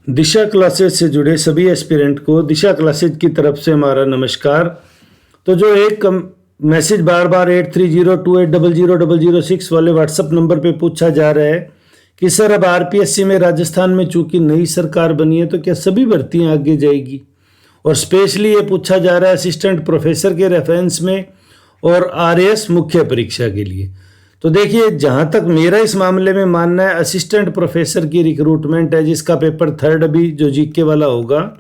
दिशा classes से जुड़े सभी एस्पिरेंट को दिशा क्लासेज की तरफ से हमारा नमस्कार। तो जो एक मैसेज बार बार 8302800006 वाले व्हाट्सएप नंबर पे पूछा जा रहा है कि सर अब आरपीएससी में राजस्थान में चूंकि नई सरकार बनी है तो क्या सभी भर्तियां आगे जाएगी, और स्पेशली ये पूछा जा रहा है असिस्टेंट प्रोफेसर के रेफरेंस में और आरएएस मुख्य परीक्षा के लिए। तो देखिए, जहाँ तक मेरा इस मामले में मानना है, असिस्टेंट प्रोफेसर की रिक्रूटमेंट है जिसका पेपर 3rd अभी जो जीके वाला होगा,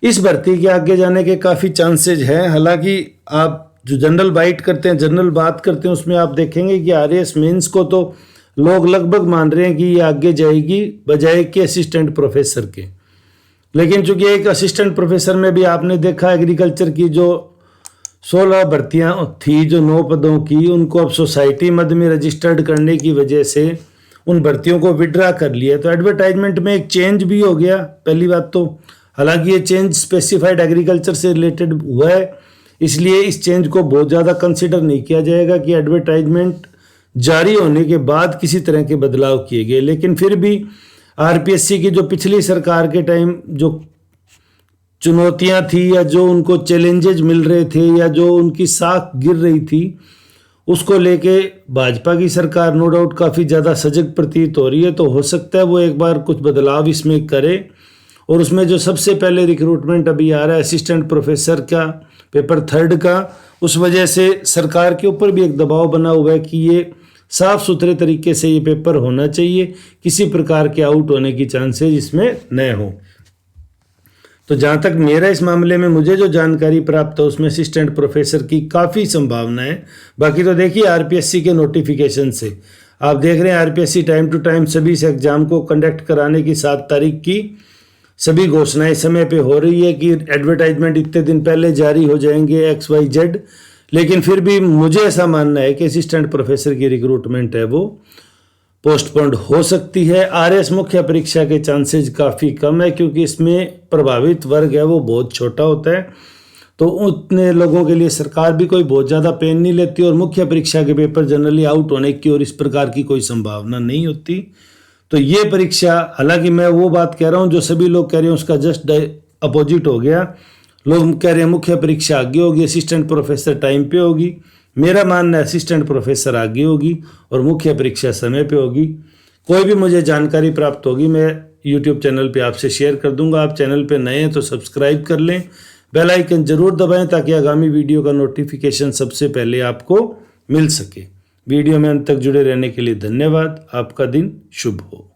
इस भर्ती के आगे जाने के काफ़ी चांसेज हैं। हालांकि आप जो जनरल बाइट करते हैं, जनरल बात करते हैं, उसमें आप देखेंगे कि आरएएस मेंस को तो लोग लगभग मान रहे हैं कि ये आगे जाएगी बजाय कि असिस्टेंट प्रोफेसर के। लेकिन चूंकि एक असिस्टेंट प्रोफेसर में भी आपने देखा एग्रीकल्चर की जो 16 भर्तियां थी जो 9 पदों की, उनको अब सोसाइटी मद में रजिस्टर्ड करने की वजह से उन भर्तियों को विड्रा कर लिया। तो एडवर्टाइजमेंट में एक चेंज भी हो गया पहली बात तो। हालांकि ये चेंज स्पेसिफाइड एग्रीकल्चर से रिलेटेड हुआ है, इसलिए इस चेंज को बहुत ज़्यादा कंसिडर नहीं किया जाएगा कि एडवर्टाइजमेंट जारी होने के बाद किसी तरह के बदलाव किए गए। लेकिन फिर भी आरपीएससी की जो पिछली सरकार के टाइम जो चुनौतियां थी या जो उनको चैलेंजेस मिल रहे थे या जो उनकी साख गिर रही थी, उसको लेके भाजपा की सरकार नो डाउट काफ़ी ज़्यादा सजग प्रतीत हो रही है। तो हो सकता है वो एक बार कुछ बदलाव इसमें करे। और उसमें जो सबसे पहले रिक्रूटमेंट अभी आ रहा है असिस्टेंट प्रोफेसर का पेपर 3rd का, उस वजह से सरकार के ऊपर भी एक दबाव बना हुआ है कि ये साफ सुथरे तरीके से ये पेपर होना चाहिए, किसी प्रकार के आउट होने की चांसेस इसमें न हो। तो जहाँ तक मेरा इस मामले में मुझे जो जानकारी प्राप्त है उसमें असिस्टेंट प्रोफेसर की काफ़ी संभावना है। बाकी तो देखिए आरपीएससी के नोटिफिकेशन से आप देख रहे हैं आरपीएससी टाइम टू टाइम सभी इस एग्ज़ाम को कंडक्ट कराने की 7 तारीख की सभी घोषणाएं समय पे हो रही है कि एडवर्टाइजमेंट इतने दिन पहले जारी हो जाएंगे XYZ। लेकिन फिर भी मुझे ऐसा मानना है कि असिस्टेंट प्रोफेसर की रिक्रूटमेंट है वो पोस्टपोन्ड हो सकती है। आरएएस मुख्य परीक्षा के चांसेस काफ़ी कम है क्योंकि इसमें प्रभावित वर्ग है वो बहुत छोटा होता है, तो उतने लोगों के लिए सरकार भी कोई बहुत ज़्यादा पेन नहीं लेती और मुख्य परीक्षा के पेपर जनरली आउट होने की और इस प्रकार की कोई संभावना नहीं होती। तो ये परीक्षा, हालांकि मैं वो बात कह रहा हूँ जो सभी लोग कह रहे हैं उसका जस्ट अपोजिट हो गया। लोग कह रहे हैं मुख्य परीक्षा आगे होगी, असिस्टेंट प्रोफेसर टाइम पे होगी। मेरा मानना है असिस्टेंट प्रोफेसर आगे होगी और मुख्य परीक्षा समय पे होगी। कोई भी मुझे जानकारी प्राप्त होगी मैं यूट्यूब चैनल पे आपसे शेयर कर दूंगा। आप चैनल पे नए हैं तो सब्सक्राइब कर लें, बेल आइकन जरूर दबाएं ताकि आगामी वीडियो का नोटिफिकेशन सबसे पहले आपको मिल सके। वीडियो में अंत तक जुड़े रहने के लिए धन्यवाद। आपका दिन शुभ हो।